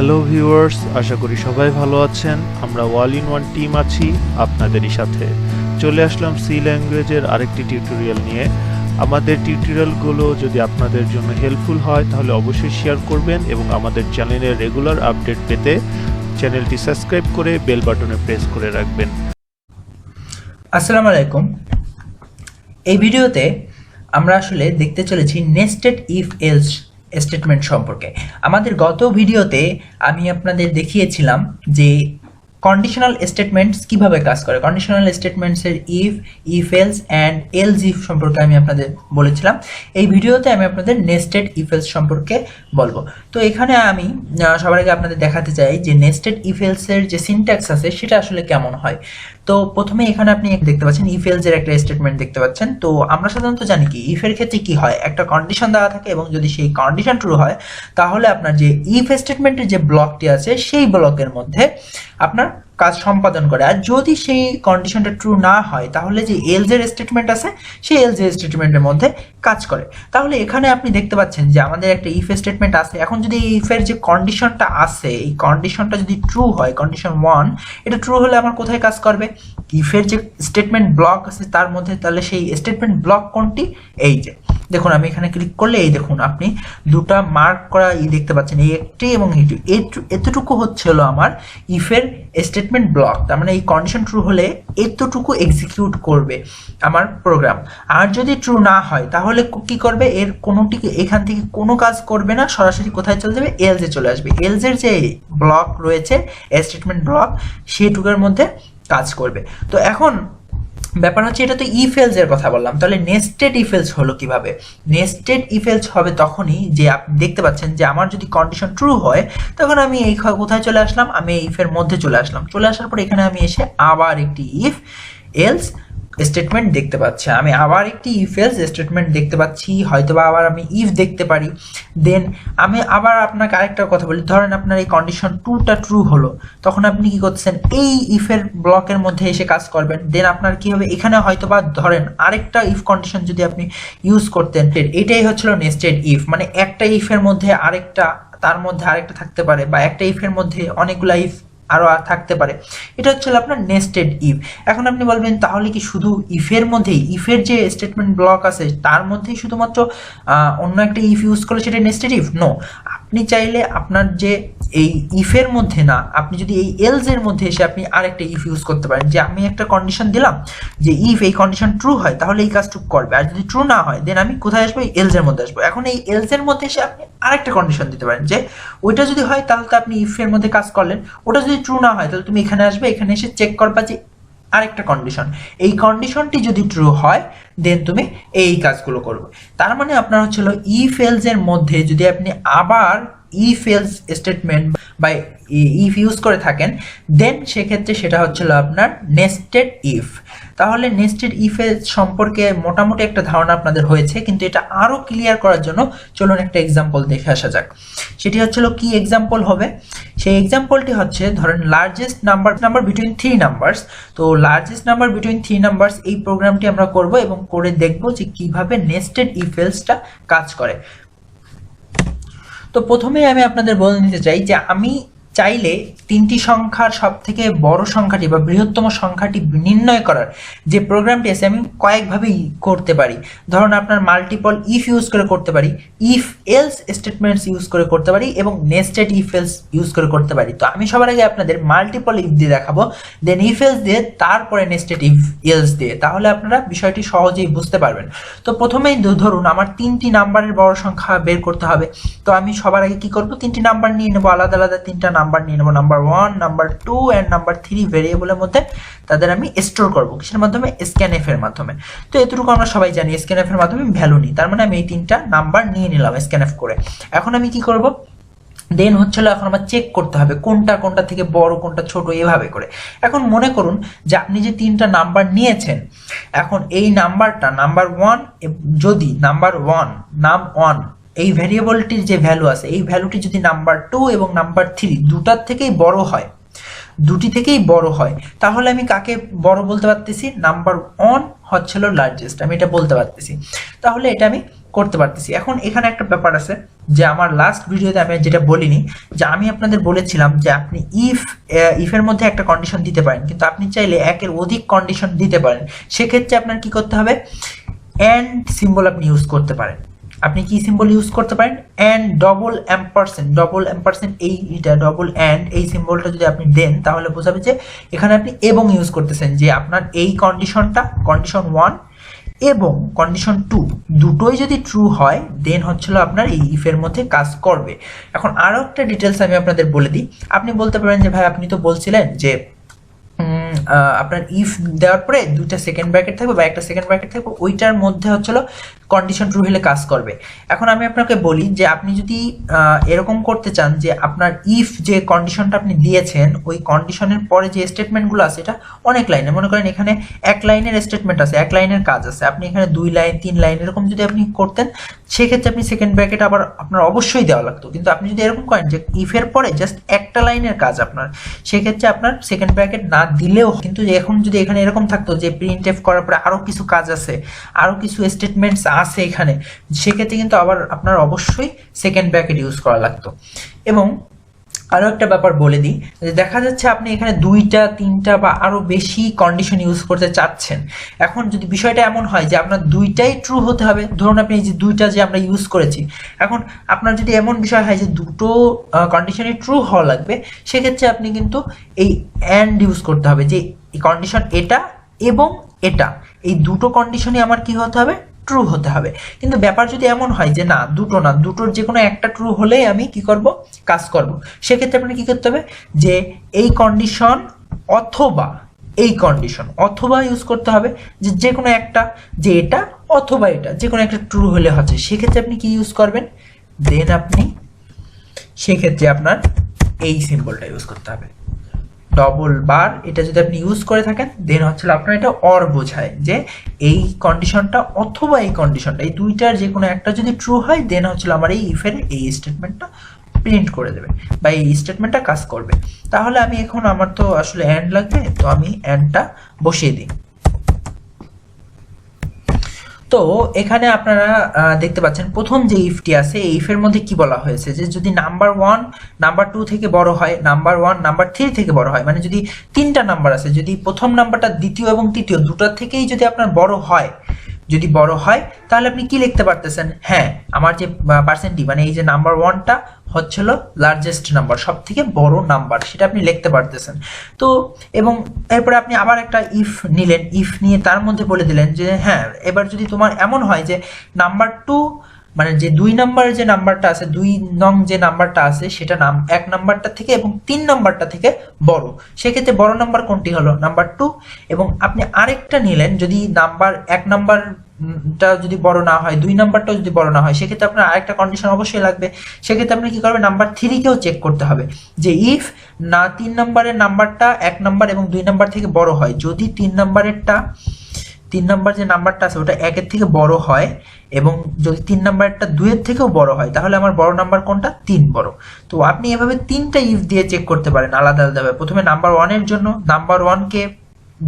Hello viewers, আশা করি সবাই ভালো আছেন। আমরা অল ইন ওয়ান টিম আছি আপনাদেরই সাথে। চলে আসলাম সি ল্যাঙ্গুয়েজের আরেকটি টিউটোরিয়াল নিয়ে। আমাদের টিউটোরিয়ালগুলো যদি আপনাদের জন্য হেল্পফুল হয় তাহলে অবশ্যই শেয়ার করবেন এবং আমাদের চ্যানেলের রেগুলার আপডেট পেতে চ্যানেলটি সাবস্ক্রাইব করে বেল বাটনে প্রেস করে রাখবেন। আসসালামু আলাইকুম। এই ভিডিওতে আমরা আসলে দেখতে চলেছি নেস্টেড ইফ এলস স্টেটমেন্ট সম্পর্কে। আমাদের গত ভিডিওতে আমি আপনাদের দেখিয়েছিলাম যে কন্ডিশনাল স্টেটমেন্টস কিভাবে কাজ করে। কন্ডিশনাল স্টেটমেন্টসের if else and else if সম্পর্কে আমি আপনাদের বলেছিলাম। এই ভিডিওতে আমি আপনাদের নেস্টেড ইফ এলস সম্পর্কে বলবো। তো এখানে আমি সবার আগে আপনাদের দেখাতে চাই যে নেস্টেড ইফ এলসের যে সিনট্যাক্স আছে সেটা আসলে কেমন হয়। তো প্রথমে এখানে আপনি দেখতে পাচ্ছেন ইফ এলস এর একটা স্টেটমেন্ট দেখতে পাচ্ছেন। তো আমরা সাধারণত জানি কি ইফ এর ক্ষেত্রে কি হয়, একটা কন্ডিশন দেওয়া থাকে এবং যদি সেই কন্ডিশন ট্রু হয় তাহলে আপনার যে ইফ স্টেটমেন্টের যে ব্লকটি আছে সেই ব্লকের মধ্যে আপনার কাজ সম্পাদন করে। আর যদি সেই কন্ডিশনটা ট্রু না হয় তাহলে যে এলস এর স্টেটমেন্ট আছে সেই এলস এর স্টেটমেন্টের মধ্যে কাজ করে। তাহলে এখানে আপনি দেখতে পাচ্ছেন যে আমাদের একটা ইফ স্টেটমেন্ট আছে। এখন যদি এই ইফের যে কন্ডিশনটা আছে এই কন্ডিশনটা যদি ট্রু হয়, কন্ডিশন 1 এটা ট্রু হলে আমার কোথায় কাজ করবে, ইফের যে স্টেটমেন্ট ব্লক আছে তার মধ্যে। তাহলে সেই স্টেটমেন্ট ব্লক কোনটি, এই যে দেখুন আমি এখানে ক্লিক করলে এই দেখুন আপনি দুটা মার্ক করা দেখতে পাচ্ছেন, এই একটি এবং এতটুকু হচ্ছিল আমার ইফের স্টেটমেন্ট ব্লক। তার মানে এই কন্ডিশন ট্রু হলে এতটুকু এক্সিকিউট করবে আমার প্রোগ্রাম। আর যদি ট্রু না হয় তাহলে কি করবে, এর কোনোটি এখান থেকে কোনো কাজ করবে না, সরাসরি কোথায় চলে যাবে, এলস এ চলে আসবে। এলস এর যে ব্লক রয়েছে স্টেটমেন্ট ব্লক সেটুকুর মধ্যে কাজ করবে। তো এখন ব্যাপার হচ্ছে এটা তো ইফ এলস এর কথা বললাম, তাহলে নেস্টেড ইফ এলস হলো কিভাবে। নেস্টেড ইফ এলস হবে তখনই যে আপনি দেখতে পাচ্ছেন যে আমার যদি কন্ডিশন ট্রু হয় তখন আমি এই কোথায় চলে আসলাম, আমি ইফের মধ্যে চলে আসলাম। চলে আসার পর এখানে আমি এসে আবার একটি ইফ এলস স্টেটমেন্ট দেখতে পাচ্ছি, আমি আবার একটি ইফ এলস স্টেটমেন্ট দেখতে পাচ্ছি, হয়তোবা আবার আমি ইফ দেখতে পারি। দেন আমি আবার আপনাকে আরেকটা কথা বলি, ধরেন আপনার এই কন্ডিশন 2টা ট্রু হলো, তখন আপনি কি করছেন, এই ইফের ব্লকের মধ্যে এসে কাজ করবেন। দেন আপনার কি হবে, এখানে হয়তোবা ধরেন আরেকটা ইফ কন্ডিশন যদি আপনি ইউজ করতেন, এটাই হচ্ছিল নেস্টেড ইফ। মানে একটা ইফের মধ্যে আরেকটা, তার মধ্যে আরেকটা থাকতে পারে, বা একটা ইফের মধ্যে অনেকগুলা ইফ আরো থাকতে পারে। এটা হচ্ছে আপনার নেস্টেড ইফ। এখন আপনি বলবেন তাহলে কি শুধু ইফের মধ্যেই, ইফের যে স্টেটমেন্ট ব্লক আছে তার মধ্যেই শুধুমাত্র অন্য একটা ইফ ইউজ করলে সেটা নেস্টেড ইফ? নো, আপনি চাইলে আপনার যে এই ইফের মধ্যে না, আপনি যদি এই এলস এর মধ্যে এসে আপনি আরেকটা ইফ ইউজ করতে পারেন, যে আমি একটা কন্ডিশন দিলাম যে ইফ এই কন্ডিশন ট্রু হয় তাহলে এই কাজটুকু করবে, আর যদি ট্রু না হয় দেন আমি কোথায় আসবো, এলস এর মধ্যে আসবো। এখন এই এলস এর মধ্যে এসে আপনি আরেকটা কন্ডিশন দিতে পারেন যে ওইটা যদি হয় তাহলে তো আপনি ইফ এর মধ্যে কাজ করলেন, ওটা যদি ট্রু না হয় তাহলে তুমি এখানে আসবে, এখানে এসে চেক করবা যে আরেকটা কন্ডিশন, এই কন্ডিশনটি যদি ট্রু হয় দেন তুমি এই কাজগুলো করবে। তার মানে আপনার হচ্ছিল ইফ এলস এর মধ্যে যদি আপনি আবার ইফ এলস স্টেটমেন্ট বা ইফ ইউজ করে থাকেন দেন সেক্ষেত্রে সেটা হচ্ছিল আপনার নেস্টেড ইফ। তাহলে নেস্টেড ইফ এর সম্পর্কে মোটামুটি একটা ধারণা আপনাদের হয়েছে, কিন্তু এটা আরো ক্লিয়ার করার জন্য চলুন একটা এক্সাম্পল দেখে আসা যাক। সেটি হচ্ছিল কি এক্সাম্পল হবে, সেই এক্সাম্পলটি হচ্ছে ধরেন লার্জেস্ট নাম্বার বিটুইন 3 নাম্বারস। তো লার্জেস্ট নাম্বার বিটুইন 3 নাম্বারস এই প্রোগ্রামটি আমরা করব এবং করে দেখব যে কিভাবে নেস্টেড ইফ এলসটা কাজ করে। তো প্রথমে আমি আপনাদের বলে নিতে চাই যে আমি চাইলে তিনটি সংখ্যার সব থেকে বড় সংখ্যাটি বা বৃহত্তম সংখ্যাটি নির্ণয় করার যে প্রোগ্রামটি আছে আমি কয়েকভাবেই করতে পারি। ধরুন আপনার মাল্টিপল ইফ ইউজ করে করতে পারি, ইফ এলস স্টেটমেন্টস ইউজ করে করতে পারি এবং নেস্টেড ইফ এলস ইউজ করে করতে পারি। তো আমি সবার আগে আপনাদের মাল্টিপল ইফ দিয়ে দেখাবো, দেন ইফ এলস দিয়ে, তারপরে নেস্টেড ইফ এলস দিয়ে, তাহলে আপনারা বিষয়টি সহজেই বুঝতে পারবেন। তো প্রথমেই ধরুন আমার 3টি নাম্বারের বড় সংখ্যা বের করতে হবে। তো আমি সবার আগে কি করব, 3টি নাম্বার নিয়ে নেবো, আলাদা আলাদা 3টা নাম্বার নিয়ে নেবো, নাম্বার 1, নাম্বার 2 এন্ড নাম্বার 3 ভেরিয়েবলের মধ্যে তাদের আমি স্টোর করব। কিসের মাধ্যমে, স্ক্যানএফ এর মাধ্যমে। তো এতটুকু আমরা সবাই জানি স্ক্যানএফ এর মাধ্যমে ভ্যালু নিই, তার মানে আমি এই 3টা নাম্বার নিয়ে নিলাম স্ক্যানএফ করে। এখন আমি কি করব, দেন হচ্ছিল এখন আমার চেক করতে হবে কোনটা কোনটা থেকে বড় কোনটা ছোট, এভাবে করে। এখন মনে করুন যে আপনি যে 3টা নাম্বার নিয়েছেন, এখন এই নাম্বারটা নাম্বার 1, যদি নাম্বার 1 নাম 1 এই ভ্যারিয়েবলটির যে ভ্যালু আছে এই ভ্যালুটি যদি নাম্বার 2 এবং নাম্বার 3 দুটার থেকেই বড় হয়, দুটি থেকেই বড় হয়, তাহলে আমি কাকে বড় বলতে পারতেছি, নাম্বার 1 হচ্ছিল লার্জেস্ট, আমি এটা বলতে পারতেছি। তাহলে এটা আমি করতে পারতেছি। এখন এখানে একটা ব্যাপার আছে, যে আমার লাস্ট ভিডিওতে আমি যেটা বলিনি, যে আমি আপনাদের বলেছিলাম যে আপনি ইফের মধ্যে একটা কন্ডিশন দিতে পারেন, কিন্তু আপনি চাইলে একের অধিক কন্ডিশন দিতে পারেন। সেক্ষেত্রে আপনার কি করতে হবে, অ্যান্ড সিম্বল আপনি ইউজ করতে পারেন। আপনি কি সিম্বল ইউজ করতে পারেন, অ্যান্ড ডবল অ্যাম্পারসেন্ট এইটা ডবল অ্যান্ড এই সিম্বলটা যদি আপনি দেন তাহলে বোঝাবে যে এখানে আপনি এবং ইউজ করতেছেন, যে আপনার এই কন্ডিশনটা কন্ডিশন 1 এবং কন্ডিশন 2 দুটোই যদি ট্রু হয় দেন হচ্ছিল আপনার এই ইফের মধ্যে কাজ করবে। এখন আরও একটা ডিটেলস আমি আপনাদের বলে দিই। আপনি বলতে পারেন যে ভাই আপনি তো বলছিলেন যে আপনার ইফ দেওয়ার পরে দুইটা সেকেন্ড ব্র্যাকেট থাকবে বা একটা সেকেন্ড ব্র্যাকেট থাকবে, ওইটার মধ্যে হচ্ছিল কন্ডিশন ট্রু হলে কাজ করবে। এখন আমি আপনাকে বলি যে আপনি যদি এরকম করতে চান যে আপনার ইফ যে কন্ডিশনটা আপনি দিয়েছেন ওই কন্ডিশনের পরে যে স্টেটমেন্টগুলো আছে এটা অনেক লাইনে, মনে করেন এখানে এক লাইনের স্টেটমেন্ট আছে, এক লাইনের কাজ আছে, আপনি এখানে 2 লাইন 3 লাইন এরকম যদি আপনি করতেন সেক্ষেত্রে আপনি সেকেন্ড ব্র্যাকেট আবার আপনার অবশ্যই দেওয়া লাগতো। কিন্তু আপনি যদি এরকম করেন যে ইফের পরে জাস্ট একটা লাইনের কাজ আপনার, সেক্ষেত্রে আপনার সেকেন্ড ব্র্যাকেট না দিলেও, কিন্তু এখন যদি এখানে এরকম থাকতো যে প্রিন্ট এফ করার পরে আরও কিছু কাজ আছে, আরও কিছু স্টেটমেন্টস আছে এখানে, সেক্ষেত্রে কিন্তু আবার আপনার অবশ্যই সেকেন্ড ব্র্যাকেট ইউজ করা লাগতো। এবং আরও একটা ব্যাপার বলে দিই, যে দেখা যাচ্ছে আপনি এখানে 2টা 3টা বা আরও বেশি কন্ডিশন ইউজ করতে চাচ্ছেন। এখন যদি বিষয়টা এমন হয় যে আপনার 2টাই ট্রু হতে হবে, ধরুন আপনি এই যে 2টা যে আমরা ইউজ করেছি, এখন আপনার যদি এমন বিষয় হয় যে দুটো কন্ডিশনই ট্রু হওয়া লাগবে, সেক্ষেত্রে আপনি কিন্তু এই অ্যান্ড ইউজ করতে হবে, যে এই কন্ডিশন এটা এবং এটা, এই দুটো কন্ডিশনই আমার কি হতে হবে, ট্রু হতে হবে। কিন্তু ব্যাপার যদি এমন হয় যে না দুটো না, দুটোর যে কোনো একটা ট্রু হলেই আমি কি করব, কাজ করব, সেক্ষেত্রে আপনার কি করতে হবে, যে এই কন্ডিশন অথবা এই কন্ডিশন অথবা ইউজ করতে হবে, যে যে কোনো একটা, যে এটা অথবা এটা যে কোনো একটা ট্রু হলে হচ্ছে, সেক্ষেত্রে আপনি কি ইউজ করবেন, দেন আপনি সেক্ষেত্রে আপনার এই সিম্বলটা ইউজ করতে হবে, ডবল বার। এটা যদি আপনি ইউজ করে থাকেন দেন হচ্ছে আপনার এটা অর বোঝায় যে এই কন্ডিশনটা অথবা এই কন্ডিশনটা, এই দুইটার যে কোনো একটা যদি ট্রু হয় দেন হচ্ছে আমার এই ইফের এই স্টেটমেন্টটা প্রিন্ট করে দেবে বা এই স্টেটমেন্টটা কাজ করবে। তাহলে আমি এখন, আমার তো আসলে অ্যান্ড লাগবে, তো আমি অ্যান্ডটা বসিয়ে দিই। তো এখানে আপনারা দেখতে পাচ্ছেন প্রথম যে ইফটি আছে এই ইফের মধ্যে কি বলা হয়েছে, যে যদি নাম্বার 1 নাম্বার 2 থেকে বড় হয়, নাম্বার 1 নাম্বার 3 থেকে বড় হয়, মানে যদি 3টা নাম্বার আছে, যদি প্রথম নাম্বারটা দ্বিতীয় এবং তৃতীয় দুটার থেকেই যদি আপনার বড় হয়, যদি বড় হয় তাহলে আপনি কি লিখতে পারতেছেন, হ্যাঁ আমার যে পার্সেন্টই মানে এই যে নাম্বার 1টা হচ্ছিল লার্জেস্ট নাম্বার, সব থেকে বড় নাম্বার, সেটা আপনি লিখতে পারতেছেন। তো এবং এরপরে আপনি আবার একটা ইফ নিলেন, ইফ নিয়ে তার মধ্যে বলে দিলেন যে হ্যাঁ এবার যদি তোমার এমন হয় যে নাম্বার 2 মানে যে 2 নাম্বারের যে নাম্বারটা আছে, 2 নং যে নাম্বারটা আছে সেটা 1 নাম্বারটা থেকে এবং 3 নাম্বারটা থেকে বড়, সেক্ষেত্রে বড় নাম্বার কোনটি হলো নাম্বার 2। এবং আপনি আরেকটা নিলেন, যদি নাম্বার 1 নাম্বারটা যদি বড় না হয়, 2 নাম্বারটাও যদি বড় না হয়, সেক্ষেত্রে আপনার আরেকটা কন্ডিশন অবশ্যই লাগবে। সেক্ষেত্রে আপনি কি করবেন, নাম্বার 3 কেও চেক করতে হবে, যে ইফ না 3 নাম্বারের নাম্বারটা 1 নাম্বার এবং 2 নাম্বার থেকে বড় হয়, যদি 3 নাম্বার যে নাম্বারটা আছে ওটা 1-এর থেকে বড় হয় এবং যদি 3 নাম্বারটা 2-এর থেকেও বড় হয়, তাহলে আমার বড় নাম্বার কোনটা, 3 বড়। তো আপনি এভাবে 3টা ইফ দিয়ে চেক করতে পারেন আলাদা আলাদাভাবে। প্রথমে নাম্বার 1 এর জন্য নাম্বার 1 কে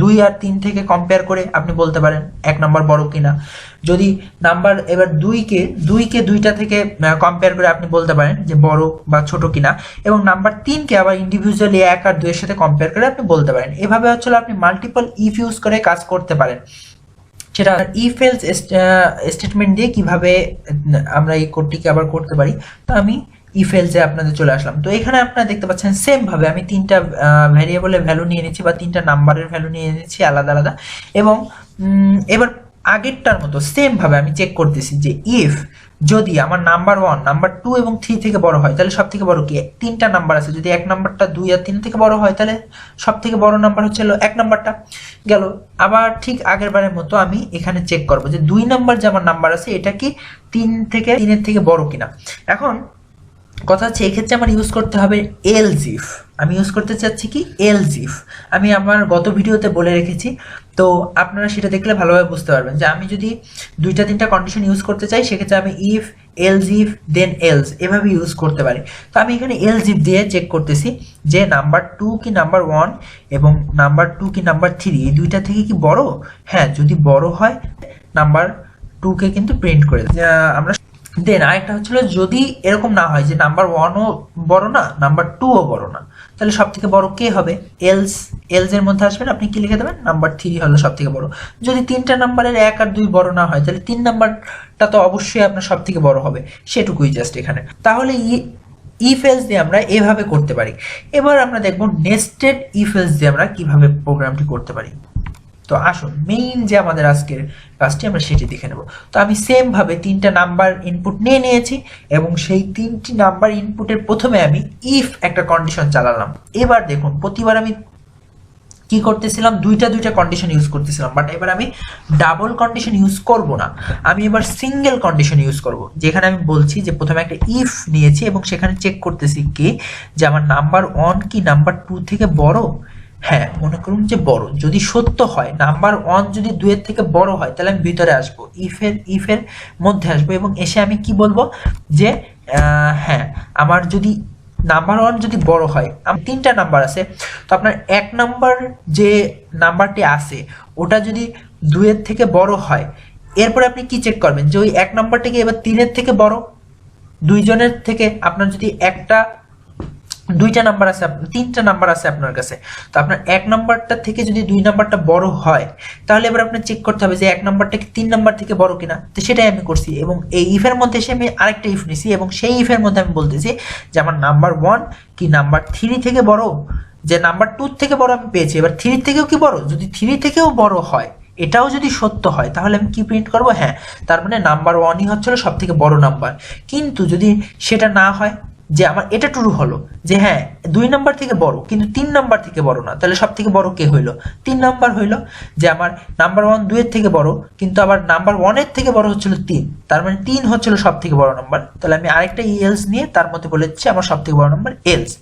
2 আর 3 থেকে কম্পেয়ার করে আপনি বলতে পারেন 1 নাম্বার বড় কিনা। যদি নাম্বার এবার 2কে 2টা থেকে কম্পেয়ার করে আপনি বলতে পারেন যে বড় বা ছোট কিনা, এবং নাম্বার 3কে আবার ইন্ডিভিজুয়ালি 1 আর 2 এর সাথে কম্পেয়ার করে আপনি বলতে পারেন। এভাবে হচ্ছে আপনি মাল্টিপল ইফ ইউজ করে কাজ করতে পারেন। সেটা ইফ এলস স্টেটমেন্ট দিয়ে কিভাবে আমরা এই কোডটিকে আবার করতে পারি, তো আমি ইফ এলসে আপনাদের চলে আসলাম। তো এখানে আপনারা দেখতে পাচ্ছেন সেম ভাবে আমি 3টা ভ্যারিয়েবলের ভ্যালু নিয়ে নিচ্ছি বা 3টা নাম্বারের ভ্যালু নিয়ে নিচ্ছি আলাদা আলাদা, এবং এবার আগেরটার মতো সেম ভাবে আমি চেক করতেছি যে ইফ যদি আমার নাম্বার 1 নাম্বার 2 এবং 3 থেকে বড় হয়, তাহলে সব থেকে বড় কি, 3টা নাম্বার আছে, যদি 1 নাম্বারটা 2 আর 3 থেকে বড় হয় তাহলে সব থেকে বড় নাম্বার হচ্ছে 1 নাম্বারটা গেল। আবার ঠিক আগের বারের মতো আমি এখানে চেক করব যে 2 নাম্বার যে আমার নাম্বার আছে এটা কি 3-এর থেকে বড় কিনা। এখন কথা হচ্ছে এক্ষেত্রে আমার ইউজ করতে হবে এলস ইফ। আমি ইউজ করতে চাচ্ছি কি, এলস ইফ। আমি আমার গত ভিডিওতে বলে রেখেছি, তো আপনারা সেটা দেখলে ভালোভাবে বুঝতে পারবেন যে আমি যদি 2-3টা কন্ডিশন ইউজ করতে চাই, সেক্ষেত্রে আমি if, else if, then else এভাবে ইউজ করতে পারি। তো আমি এখানে এলস ইফ দিয়ে চেক করতেছি যে নাম্বার 2 কি নাম্বার 1 এবং নাম্বার 2 কি নাম্বার 3, এই দুইটা থেকে কি বড়। হ্যাঁ, যদি বড় হয় নাম্বার 2কে কিন্তু প্রিন্ট করে আমরা দেন আরেকটা হচ্ছিল যদি এরকম না হয় যে নাম্বার 1ও বড় না নাম্বার 2ও বড় না, তাহলে সব থেকে বড় কে হবে? এলস এর মধ্যে আসবেন, আপনি কি লিখে দেবেন? নাম্বার 3 হলো সব থেকে বড়। যদি তিনটা নাম্বারের 1 আর 2 বড় না হয়, তাহলে 3 নাম্বারটা তো অবশ্যই আপনার সব থেকে বড় হবে, সেটুকুই জাস্ট এখানে। তাহলে ইফ এলস দিয়ে আমরা এভাবে করতে পারি। এবার আমরা দেখব নেস্টেড ইফ এলস দিয়ে আমরা কিভাবে প্রোগ্রামটি করতে পারি। তো আসুন মেইন যে আমাদের আজকের কাজটি আমরা সেটি দেখে নেব। তো আমি সেম ভাবে 3টা নাম্বার ইনপুট নিয়ে নিয়েছি এবং সেই 3টি নাম্বার ইনপুটের প্রথমে আমি ইফ একটা কন্ডিশন চালালাম। এবার দেখুন প্রতিবার আমি কি করতেছিলাম, দুইটা কন্ডিশন ইউজ করতেছিলাম, বাট এবার আমি ডাবল কন্ডিশন ইউজ করব না, আমি এবার সিঙ্গেল কন্ডিশন ইউজ করব। যেখানে আমি বলছি যে প্রথমে একটা ইফ নিয়েছি এবং সেখানে চেক করতেছি কি যে আমার নাম্বার 1 কি নাম্বার 2 থেকে বড়। হ্যাঁ, মনে করুন যে বড়। যদি সত্য হয় নাম্বার 1 যদি 2 এর থেকে বড় হয়, তাহলে আমি ভিতরে আসবো, ইফের মধ্যে আসবো এবং এসে আমি কি বলবো যে হ্যাঁ আমার যদি নাম্বার 1 যদি বড় হয়, আমার 3টা নাম্বার আছে, তো আপনার 1 নাম্বার যে নাম্বারটি আছে ওটা যদি 2 এর থেকে বড় হয়, এরপরে আপনি কি চেক করবেন যে ওই 1 নাম্বারটা কি এবার 3 এর থেকে বড়। দুইজনের থেকে আপনার যদি দুইটা নাম্বার আছে, 3টা নাম্বার আছে আপনার কাছে, তো আপনার 1 নাম্বারটা থেকে যদি 2 নাম্বারটা বড় হয়, তাহলে এবার আপনার চেক করতে হবে যে 1 নাম্বারটা কি 3 নাম্বার থেকে বড় কিনা। তো সেটাই আমি করছি এবং এই ইফের মধ্যে এসে আমি আরেকটা ইফ নিছি এবং সেই ইফের মধ্যে আমি বলতেছি যে আমার নাম্বার 1 কি নাম্বার 3 থেকে বড়। যে নাম্বার 2 থেকে বড় আমি পেয়েছি, এবার 3 থেকেও কি বড়। যদি 3 থেকেও বড় হয়, এটাও যদি সত্য হয়, তাহলে আমি কি প্রিন্ট করব? হ্যাঁ, তার মানে নাম্বার 1ই হচ্ছিল সব থেকে বড় নাম্বার। কিন্তু যদি সেটা না হয় যে আমার এটা ট্রু হলো যে হ্যাঁ 2 নাম্বার থেকে বড় কিন্তু 3 নাম্বার থেকে বড় না, তাহলে সব থেকে বড় কে হইলো? 3 নাম্বার হইলো। যে আমার নাম্বার 1 2 এর থেকে বড় কিন্তু আবার নাম্বার 1 এর থেকে বড় হচ্ছিল 3, তার মানে 3 হচ্ছিল সব থেকে বড় নাম্বার। তাহলে আমি আরেকটা এলস নিয়ে তার মধ্যে বলে দিচ্ছি আমার সব থেকে বড় নাম্বার এলস।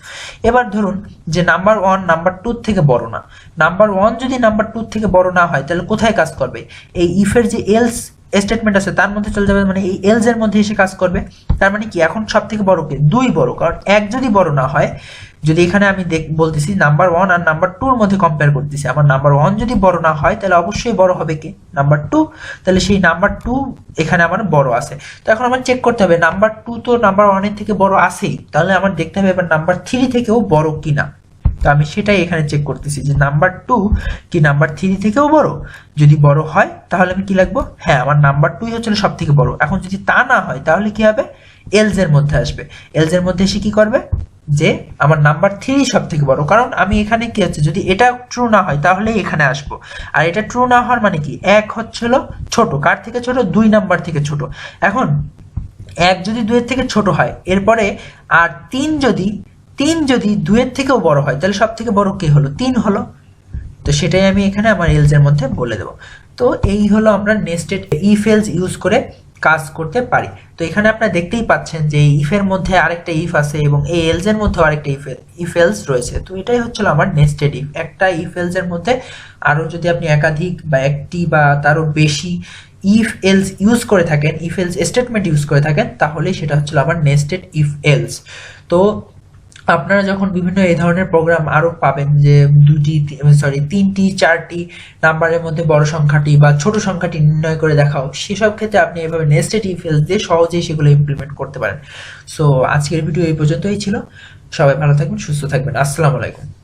এবার ধরুন যে নাম্বার 1 নাম্বার 2 থেকে বড় না, নাম্বার 1 যদি নাম্বার 2 থেকে বড় না হয়, তাহলে কোথায় কাজ করবে? এই ইফের যে এলস স্টেটমেন্ট আছে তার মধ্যে চলে যাবে, মানে এই এলস এর মধ্যে এসে কাজ করবে। তার মানে কি এখন সব থেকে বড় কে? 2 বড়, কারণ 1 যদি বড় না হয়, যদি এখানে আমি বলতেছি নাম্বার 1 আর নাম্বার 2 এর মধ্যে কম্পেয়ার করতেছি, আমার নাম্বার 1 যদি বড় না হয়, তাহলে অবশ্যই বড় হবে কে? নাম্বার 2। তাহলে সেই নাম্বার 2 এখানে আমার বড় আছে। তো এখন আমার চেক করতে হবে নাম্বার 2 তো নাম্বার 1 এর থেকে বড় আছেই, তাহলে আমার দেখতে হবে এবার নাম্বার 3 থেকেও বড় কিনা। তো আমি সেটাই এখানে চেক করতেছি যে নাম্বার 2 কি নাম্বার 3 থেকেও বড়। যদি বড় হয় তাহলে আমি কি লিখবো? হ্যাঁ, আমার নাম্বার 2 হচ্ছে সব থেকে বড়। এখন যদি তা না হয়, তাহলে কি হবে? এলস এর মধ্যে আসবে। এলস এর মধ্যে এসে কি করবে যে আমার নাম্বার 3 সব থেকে বড়, কারণ আমি এখানে কি হচ্ছে যদি এটা ট্রু না হয় তাহলে এখানে আসবো। আর এটা ট্রু না হওয়ার মানে কি? 1 হচ্ছিল ছোট, কার থেকে ছোট? 2 নাম্বার থেকে ছোট। এখন 1 যদি 2 এর থেকে ছোট হয়, এরপরে আর 3 যদি 2 এর থেকেও বড় হয়, তাহলে সব থেকে বড় কে হলো? 3 হলো। তো সেটাই আমি এখানে আমার এলস এর মধ্যে বলে দেব। তো এই হলো আমরা নেস্টেড ইফ এলস ইউজ করে কাজ করতে পারি। তো এখানে আপনারা দেখতেই পাচ্ছেন যে ইফের মধ্যে আরেকটা ইফ আছে এবং এই এলস এর মধ্যে আরেকটা ইফ এলস রয়েছে। তো এটাই হচ্ছিল আমার নেস্টেড ইফ। একটা ইফ এলস এর মধ্যে আরো যদি আপনি একাধিক বা একটি বা তারও বেশি ইফ এলস ইউজ করে থাকেন, ইফ এলস স্টেটমেন্ট ইউজ করে থাকেন, তাহলে সেটা হচ্ছিল আমার নেস্টেড ইফ এলস। তো আপনারা যখন বিভিন্ন এই ধরনের প্রোগ্রাম আরো পাবেন যে 3টি 4টি নাম্বারের মধ্যে বড় সংখ্যাটি বা ছোট সংখ্যাটি নির্ণয় করে দেখাও, সেসব ক্ষেত্রে আপনি এভাবে নেস্টেড ইফ এলস দিয়ে সহজেই সেগুলো ইমপ্লিমেন্ট করতে পারেন। সো আজকের ভিডিও এই পর্যন্তই ছিল। সবাই ভালো থাকবেন, সুস্থ থাকবেন। আসসালামু আলাইকুম।